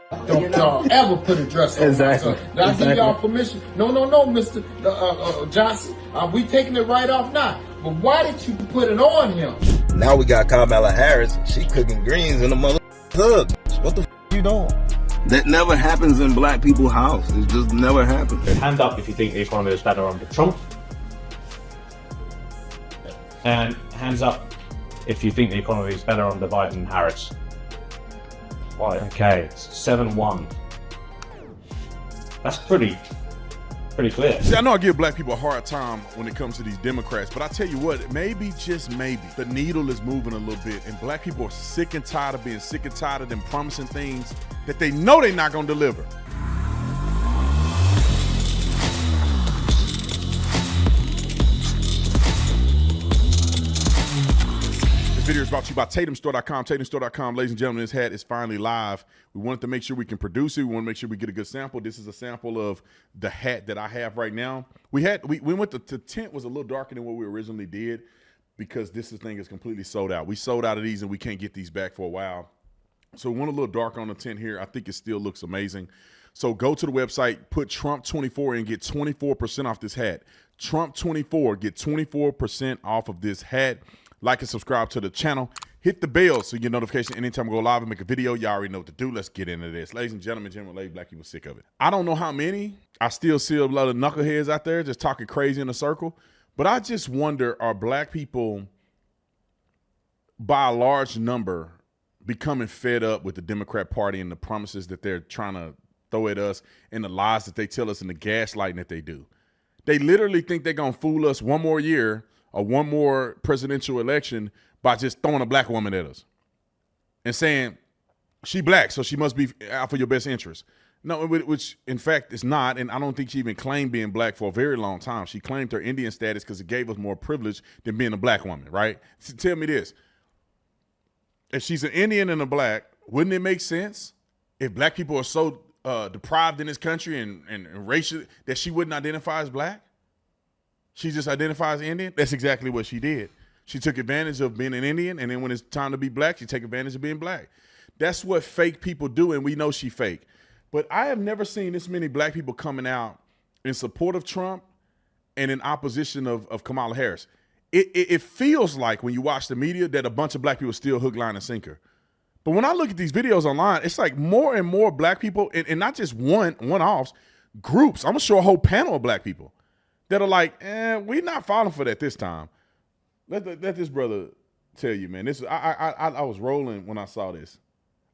Don't y'all ever put a dress on my son. Did I give y'all permission? No, Mr. Johnson. We taking it right off now. But why did you put it on him? Now we got Kamala Harris. She cooking greens in the mother hood. What the you doing? That never happens in black people's house. It just never happens. Hand up if you think the economy is better under Trump. And hands up if you think the economy is better under Biden and Harris. Why? Okay, 7-1. That's pretty clear. See, I know I give black people a hard time when it comes to these Democrats, but I tell you what, maybe, just maybe, the needle is moving a little bit, and black people are sick and tired of being sick and tired of them promising things that they know they're not gonna deliver. This video is brought to you by TatumStore.com. TatumStore.com, ladies and gentlemen, this hat is finally live. We wanted to make sure we can produce it. We want to make sure we get a good sample. This is a sample of the hat that I have right now. We went to tint was a little darker than what we originally did because this thing is completely sold out. We sold out of these and we can't get these back for a while. So we went a little darker on the tint here. I think it still looks amazing. So go to the website, put Trump24 and get 24% off this hat. Trump24, get 24% off of this hat. Like and subscribe to the channel. Hit the bell so you get notification anytime we go live and make a video. Y'all already know what to do. Let's get into this. Ladies and gentlemen, General Lady, black people sick of it. I don't know how many. I still see a lot of knuckleheads out there just talking crazy in a circle. But I just wonder, are black people, by a large number, becoming fed up with the Democrat Party and the promises that they're trying to throw at us and the lies that they tell us and the gaslighting that they do? They literally think they're going to fool us one more year or one more presidential election by just throwing a black woman at us and saying she black, so she must be out for your best interest. No, which in fact is not, and I don't think she even claimed being black for a very long time. She claimed her Indian status because it gave us more privilege than being a black woman, right? So tell me this. If she's an Indian and a black, wouldn't it make sense if black people are so deprived in this country and racial that she wouldn't identify as black? She just identifies Indian? That's exactly what she did. She took advantage of being an Indian, and then when it's time to be black, she take advantage of being black. That's what fake people do, and we know she fake. But I have never seen this many black people coming out in support of Trump and in opposition of Kamala Harris. It feels like when you watch the media that a bunch of black people still hook, line, and sinker. But when I look at these videos online, it's like more and more black people, and not just one-offs, groups. I'm going to show a whole panel of black people that are like, we're not falling for that this time. Let this brother tell you, man. This I was rolling when I saw this.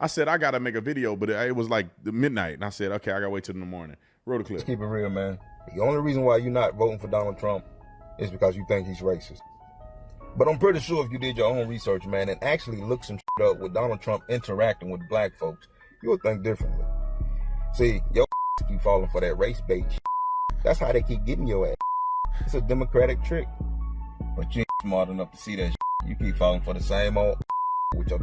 I said, I got to make a video, but it was like the midnight. And I said, okay, I got to wait till in the morning. Roll the clip. Let's keep it real, man. The only reason why you're not voting for Donald Trump is because you think he's racist. But I'm pretty sure if you did your own research, man, and actually look some shit up with Donald Trump interacting with black folks, you'll think differently. See, your keep falling for that race bait shit. That's how they keep getting your ass. It's a Democratic trick. But you ain't smart enough to see that shit. You keep falling for the same old with your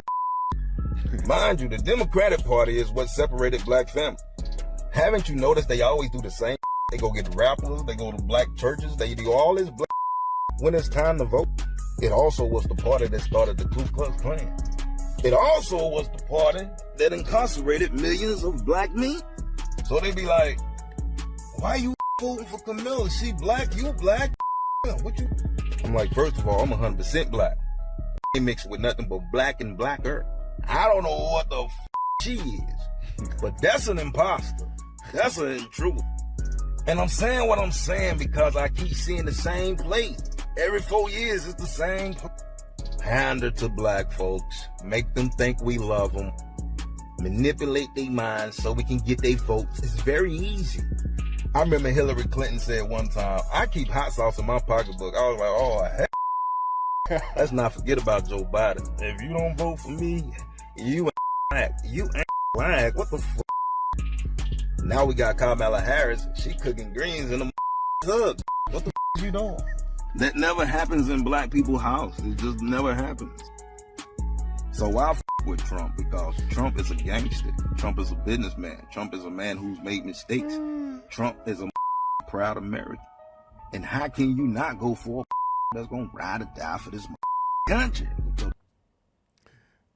Mind you, the Democratic Party is what separated black families. Haven't you noticed they always do the same? They go get rappers, they go to black churches, they do all this black when it's time to vote. It also was the party that started the Ku Klux Klan. It also was the party that incarcerated millions of black men. So they be like, why you voting for Kamala? She black, you black? What you? I'm like, first of all, I'm 100% black. I ain't mixed with nothing but black and blacker. I don't know what the she is, but that's an imposter. That's an intruder. And I'm saying what I'm saying because I keep seeing the same place. Every 4 years, it's the same. Pander to black folks, make them think we love them, manipulate their minds so we can get their votes. It's very easy. I remember Hillary Clinton said one time, I keep hot sauce in my pocketbook. I was like, oh, heck. Let's not forget about Joe Biden. If you don't vote for me, you ain't black. You ain't black. What the fuck? Now we got Kamala Harris. She cooking greens in the hood. What the fuck you doing? That never happens in black people's house. It just never happens. So why with Trump? Because Trump is a gangster. Trump is a businessman. Trump is a man who's made mistakes. Trump is a proud American. And how can you not go for a that's gonna ride or die for this country?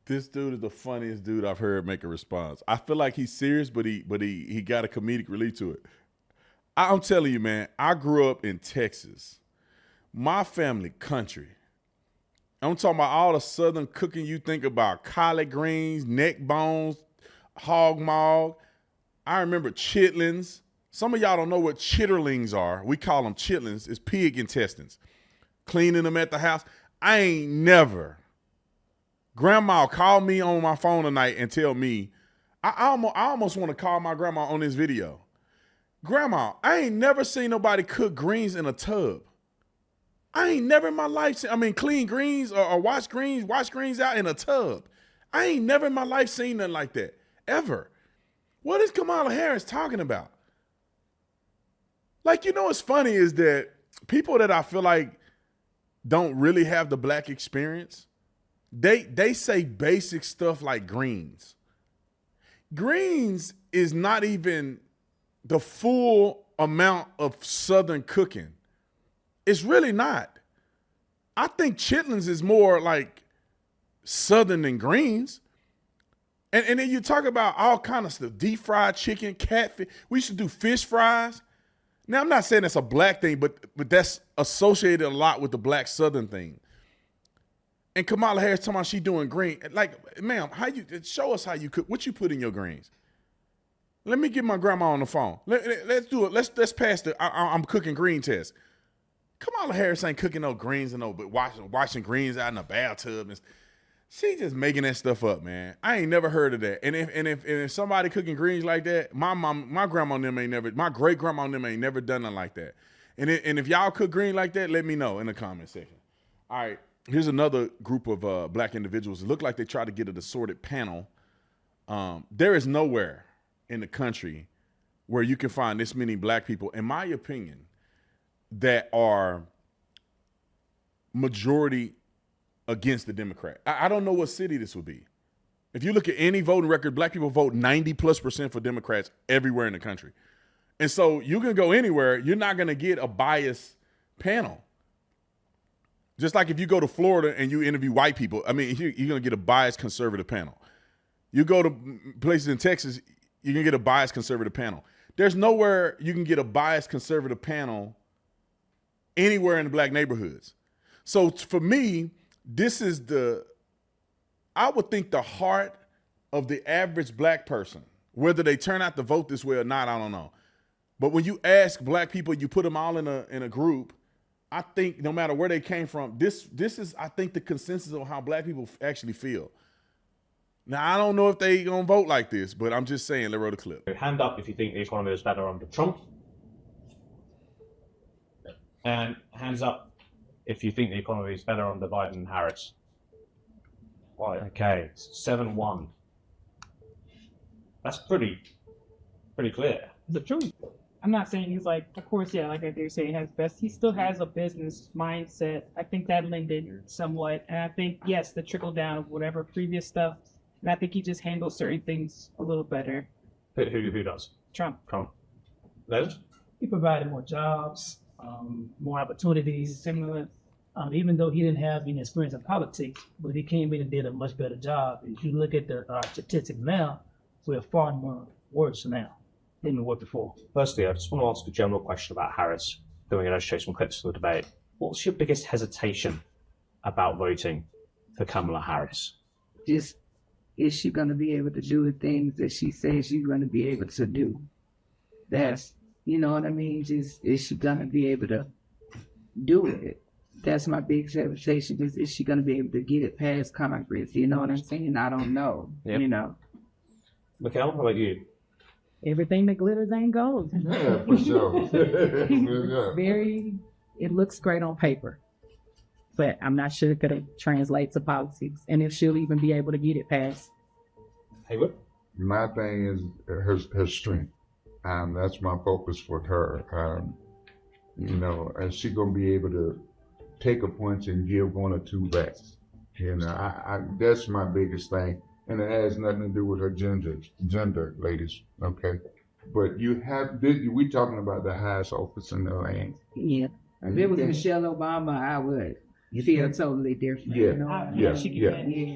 This dude is the funniest dude I've heard make a response. I feel like he's serious, but he got a comedic relief to it. I'm telling you, man, I grew up in Texas. My family, country. I'm talking about all the southern cooking you think about. Collard greens, neck bones, hog maw. I remember chitlins. Some of y'all don't know what chitterlings are. We call them chitlins. It's pig intestines. Cleaning them at the house. I ain't never. Grandma called me on my phone tonight and tell me, I almost want to call my grandma on this video. Grandma, I ain't never seen nobody cook greens in a tub. I ain't never in my life seen, clean greens or wash greens out in a tub. I ain't never in my life seen nothing like that, ever. What is Kamala Harris talking about? Like, what's funny is that people that I feel like don't really have the black experience, they say basic stuff like greens. Greens is not even the full amount of Southern cooking. It's really not. I think chitlins is more like Southern than greens. And then you talk about all kind of stuff, deep fried chicken, catfish. We used to do fish fries. Now, I'm not saying that's a black thing, but that's associated a lot with the black Southern thing. And Kamala Harris talking about she doing green. Like, ma'am, show us how you cook. What you put in your greens? Let me get my grandma on the phone. Let's do it. Let's pass the I'm cooking green test. Kamala Harris ain't cooking no greens and but washing greens out in a bathtub. She just making that stuff up, man. I ain't never heard of that. And if somebody cooking greens like that, my grandma and them ain't never, my great grandma and them ain't never done nothing like that. And if y'all cook green like that, let me know in the comment section. All right, here's another group of black individuals. It looked like they tried to get an assorted panel. There is nowhere in the country where you can find this many black people, in my opinion, that are majority against the Democrat. I don't know what city this would be. If you look at any voting record, black people vote 90+% for Democrats everywhere in the country. And so you can go anywhere, you're not going to get a biased panel. Just like if you go to Florida and you interview white people, you're going to get a biased conservative panel. You go to places in Texas, you're going to get a biased conservative panel. There's nowhere you can get a biased conservative panel anywhere in the black neighborhoods. So for me, this is I would think the heart of the average black person, whether they turn out to vote this way or not, I don't know. But when you ask black people, you put them all in a group, I think no matter where they came from, this is, I think, the consensus of how black people actually feel. Now, I don't know if they gonna vote like this, but I'm just saying, let's roll the clip. Hand up if you think the economy is better under Trump. And hands up if you think the economy is better under Biden and Harris. Right. Okay, 7-1. That's pretty clear. The truth. I'm not saying he's like, of course, yeah, like they're saying, has best. He still has a business mindset. I think that linked in somewhat. And I think, yes, the trickle down of whatever previous stuff. And I think he just handles certain things a little better. Who does? Trump. Les? He provided more jobs, more opportunities. Similar. Even though he didn't have any experience in politics, but he came in and did a much better job. If you look at the statistics now, we're far more worse now than we were before. Firstly, I just want to ask a general question about Harris, then we're going to show some clips for the debate. What's your biggest hesitation about voting for Kamala Harris? Just, is she going to be able to do the things that she says she's going to be able to do? That's, you know what I mean? Just, is she going to be able to do it? That's my biggest hesitation. Is she going to be able to get it past Congress? You know what I'm saying? I don't know. Yep. You know. Mikhail, how about you? Everything that glitters ain't gold. Yeah, for sure. It looks great on paper. But I'm not sure it could translate to politics. And if she'll even be able to get it passed. Haywood? My thing is her strength. That's my focus for her. Is she going to be able to take a punch and give one or two backs? That's my biggest thing. And it has nothing to do with her gender, ladies, okay? But we talking about the highest office in the land. Yeah. If it was Michelle Obama, I would. feel totally different. Yeah. You know? Yeah, she can. yeah. You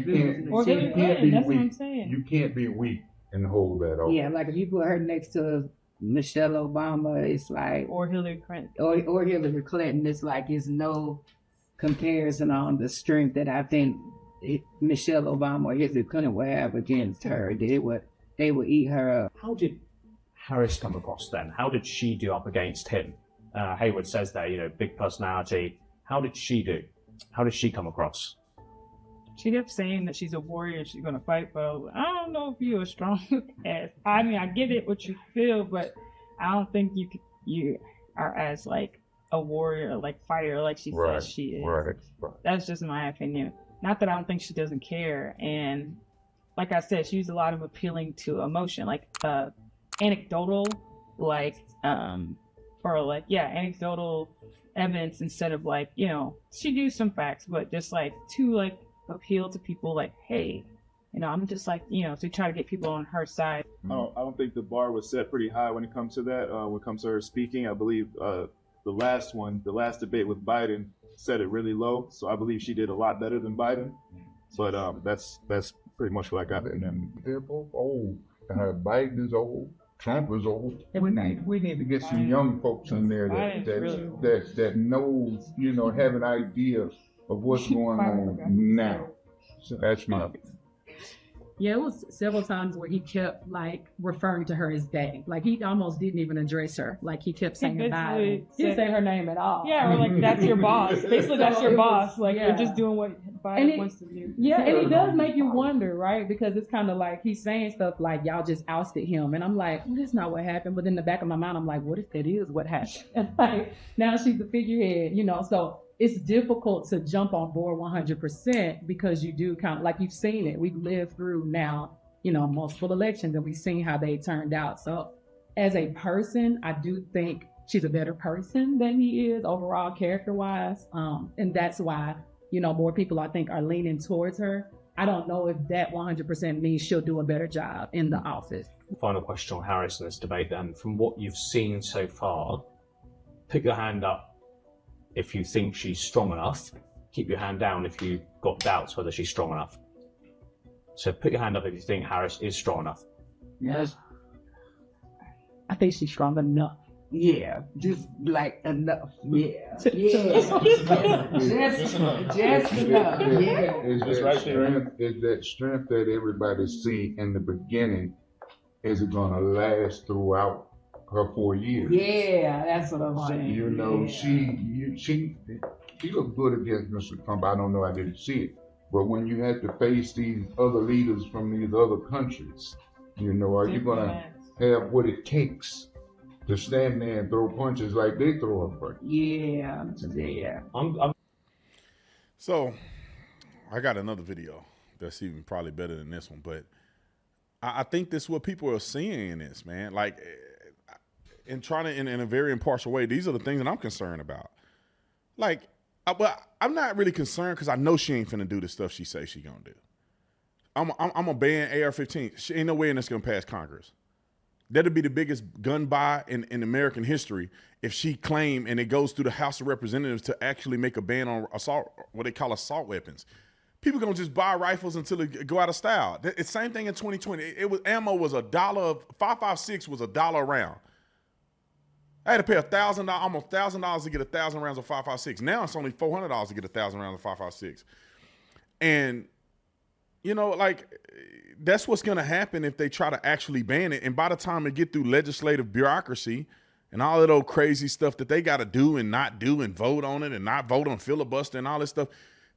can't, Or Hillary you can't Clinton, be that's what I'm weak. saying. You can't be weak and hold that off. Yeah, like if you put her next to Michelle Obama, it's like, Or Hillary Clinton. or Hillary Clinton, it's like it's no comparison on the strength that I think Michelle Obama or Hillary Clinton would have against her. They would eat her up. How did Harris come across then? How did she do up against him? Hayward says there, you know, big personality. How did she do? How did she come across? She kept saying that she's a warrior and she's going to fight, but I don't know if you're as strong as. I mean, I get it, what you feel, but I don't think you are as like a warrior, like fighter, like she says she is. Right. That's just my opinion. Not that I don't think she doesn't care. And like I said, she used a lot of appealing to emotion, like anecdotal, like anecdotal evidence instead of like, you know, she used some facts, but just like to like appeal to people like, hey, you know, I'm just like, you know, to try to get people on her side. I don't think the bar was set pretty high when it comes to that. When it comes to her speaking, I believe the last debate with Biden set it really low. So I believe she did a lot better than Biden. But that's pretty much what I got from them. They're both old. Biden is old. Trump is old. We need to get some young folks in there that knows, you know, have an idea of what's going on now. So that's my opinion. Yeah, it was several times where he kept like referring to her as they. Like he almost didn't even address her. Like he kept saying Biden. He didn't say her name at all. Yeah, or like that's your boss. Basically, that's your boss. Like you're just doing what Biden wants to do. Yeah, and it does make you wonder, right? Because it's kind of like he's saying stuff like y'all just ousted him, and I'm like, well, that's not what happened. But in the back of my mind, I'm like, what if that is what happened? And like now she's the figurehead, you know, so. It's difficult to jump on board 100% because you do kind of like you've seen it. We've lived through now, you know, multiple elections and we've seen how they turned out. So as a person, I do think she's a better person than he is overall character wise. And that's why, you know, more people I think are leaning towards her. I don't know if that 100% means she'll do a better job in the office. Final question on Harris in this debate then. From what you've seen so far, put your hand up if you think she's strong enough. Keep your hand down if you've got doubts whether she's strong enough. So put your hand up if you think Harris is strong enough. Yes. I think she's strong enough. Yeah, just like enough. Yeah. Just enough. Yeah. Is that strength that everybody see in the beginning, is it gonna last throughout her 4 years? Yeah, that's what I'm saying. You know, she looked good against Mr. Trump. I don't know, I didn't see it. But when you have to face these other leaders from these other countries, you know, are you gonna have what it takes to stand there and throw punches like they throw a punch? Yeah. So I got another video that's even probably better than this one, but I think this is what people are seeing in this, man. Like, and trying to, in a very impartial way, these are the things that I'm concerned about. Like, but I'm not really concerned because I know she ain't finna do the stuff she say she gonna do. I'm gonna ban AR-15. She ain't no way in this gonna pass Congress. That'd be the biggest gun buy in American history if she claimed, and it goes through the House of Representatives to actually make a ban on assault, what they call assault weapons. People gonna just buy rifles until it go out of style. It's the same thing in 2020. It was ammo was $1. 5.56 was $1 a round. I had to pay $1,000, almost $1,000 to get 1,000 rounds of 5.56. Now it's only $400 to get 1,000 rounds of 5.56. And, you know, like, that's what's going to happen if they try to actually ban it. And by the time they get through legislative bureaucracy and all that old crazy stuff that they got to do and not do and vote on it and not vote on filibuster and all this stuff,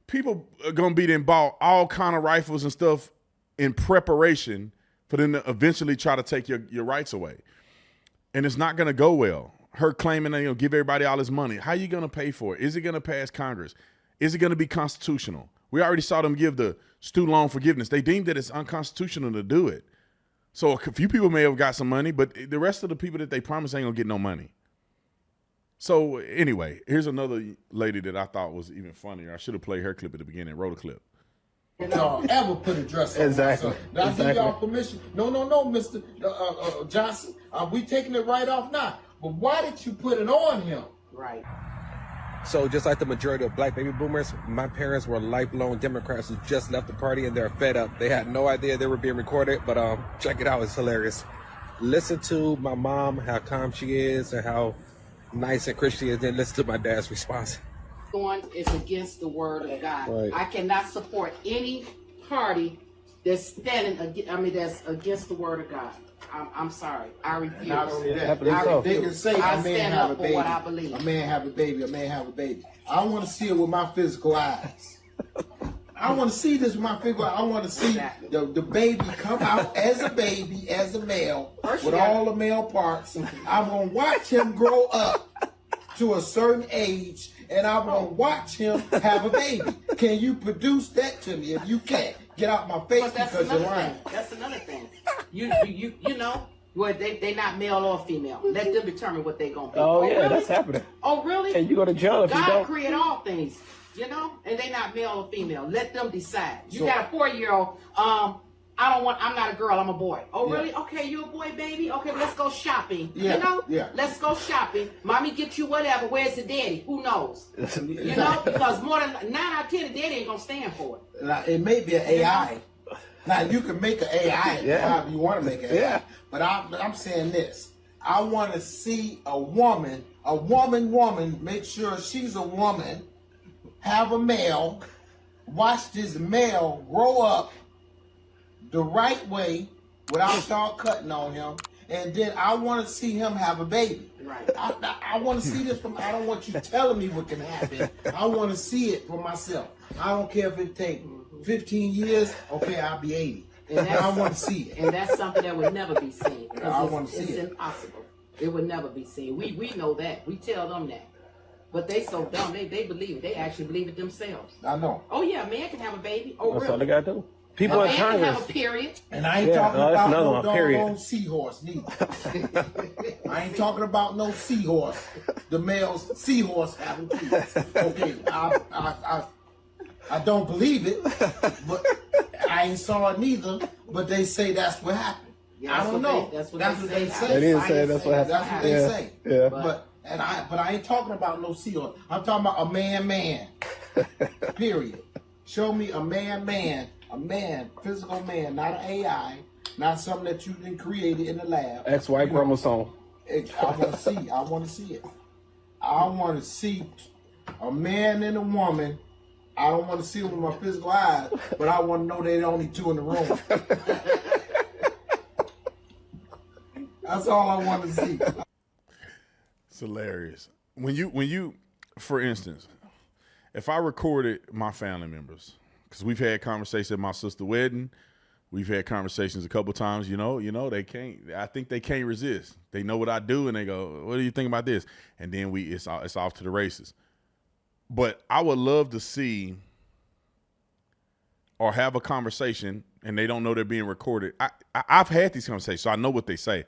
people are going to be then bought all kind of rifles and stuff in preparation for them to eventually try to take your rights away. And it's not going to go well. Her claiming that, you know, give everybody all this money. How are you going to pay for it? Is it going to pass Congress? Is it going to be constitutional? We already saw them give the student loan forgiveness. They deemed that it's unconstitutional to do it. So a few people may have got some money, but the rest of the people that they promised ain't going to get no money. So anyway, here's another lady that I thought was even funnier. I should have played her clip at the beginning. Wrote a clip. Y'all ever put a dress on Exactly. myself. Did I give y'all permission? No, Mr. Johnson. We taking it right off now. But why did you put it on him? Right. So just like the majority of black baby boomers, my parents were lifelong Democrats who just left the party and they're fed up. They had no idea they were being recorded, but check it out, it's hilarious. Listen to my mom, how calm she is and how nice and Christian she is, then listen to my dad's response. Is against the word of God. Right. I cannot support any party that's that's against the word of God. I'm sorry. I refuse. Not only that, they can say I a man stand have a up for baby. what I believe. A man have a baby. A man have a baby. I want to see it with my physical eyes. I want to see this with my physical eyes. I want to see the baby come out as a baby, as a male, with all the male parts. I'm going to watch him grow up to a certain age, and I'm going to watch him have a baby. Can you produce that to me? If you can't, get out my face because you're lying. That's another thing. You know, where they not male or female. Let them determine what they gonna be. Oh yeah, really? that's happening. Oh really? And you go to jail if you God don't. created all things, you know, and they not male or female. Let them decide. You got a 4-year-old. I'm not a girl. I'm a boy. Oh really? Okay, you a boy, baby. Okay, let's go shopping. Yeah. You know? Yeah. Let's go shopping. Mommy get you whatever. Where's the daddy? Who knows? You know, because more than 9 out of 10, the daddy ain't gonna stand for it. Now, it may be an AI. Now you can make an AI however you want to make it. Yeah. But I'm saying this. I want to see a woman, make sure she's a woman, have a male, watch this male grow up the right way without start cutting on him, and then I want to see him have a baby. Right. I want to see this from. I don't want you telling me what can happen. I want to see it for myself. I don't care if it takes 15 years. Okay, I'll be 80. And I want to see it. And that's something that would never be seen. I want to see it's it. It's impossible. It would never be seen. We know that. We tell them that. But they so dumb. They believe it. They actually believe it themselves. I know. Oh yeah, a man can have a baby. Oh That's really? all they gotta do. People in man can Congress. have a period. And I ain't talking about no period. doggone seahorse neither. I ain't talking about no seahorse. The male's seahorse having kids. Okay, I don't believe it, but I ain't saw it neither. But they say that's what happened. Yeah, I don't know. That's what they say. They didn't say that's what happened. That's what they say. Yeah. But I ain't talking about no seahorse. I'm talking about a man. Period. Show me a man, physical man, not an AI, not something that you didn't create in the lab. XY chromosome. I want to see. I want to see it. I want to see a man and a woman. I don't want to see them with my physical eyes, but I want to know they're only two in the room. That's all I want to see. It's hilarious. When you, for instance, if I recorded my family members, because we've had conversations at my sister's wedding, we've had conversations a couple times, you know, they can't, I think they can't resist. They know what I do and they go, what do you think about this? And then it's off to the races. But I would love to see or have a conversation and they don't know they're being recorded. I've had these conversations, so I know what they say.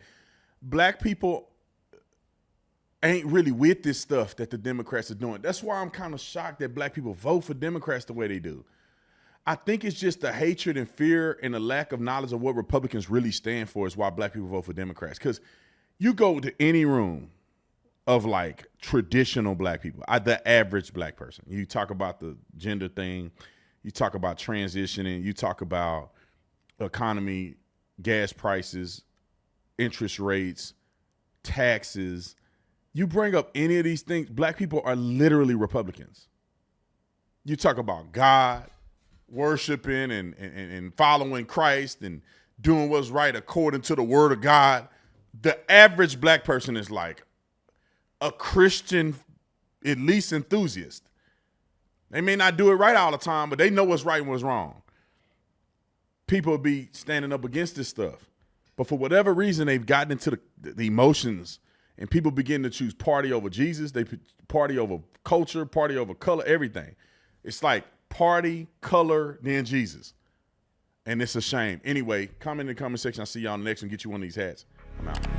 Black people ain't really with this stuff that the Democrats are doing. That's why I'm kind of shocked that black people vote for Democrats the way they do. I think it's just the hatred and fear and the lack of knowledge of what Republicans really stand for is why black people vote for Democrats. Because you go to any room of like traditional black people, the average black person, you talk about the gender thing, you talk about transitioning, you talk about economy, gas prices, interest rates, taxes. You bring up any of these things, black people are literally Republicans. You talk about God, worshiping and following Christ and doing what's right according to the word of God. The average black person is like a Christian, at least enthusiast. They may not do it right all the time, but they know what's right and what's wrong. People be standing up against this stuff. But for whatever reason, they've gotten into the emotions and people begin to choose party over Jesus. They party over culture, party over color, everything. It's like party, color, then Jesus. And it's a shame. Anyway, comment in the comment section. I'll see y'all next and get you one of these hats. I'm out.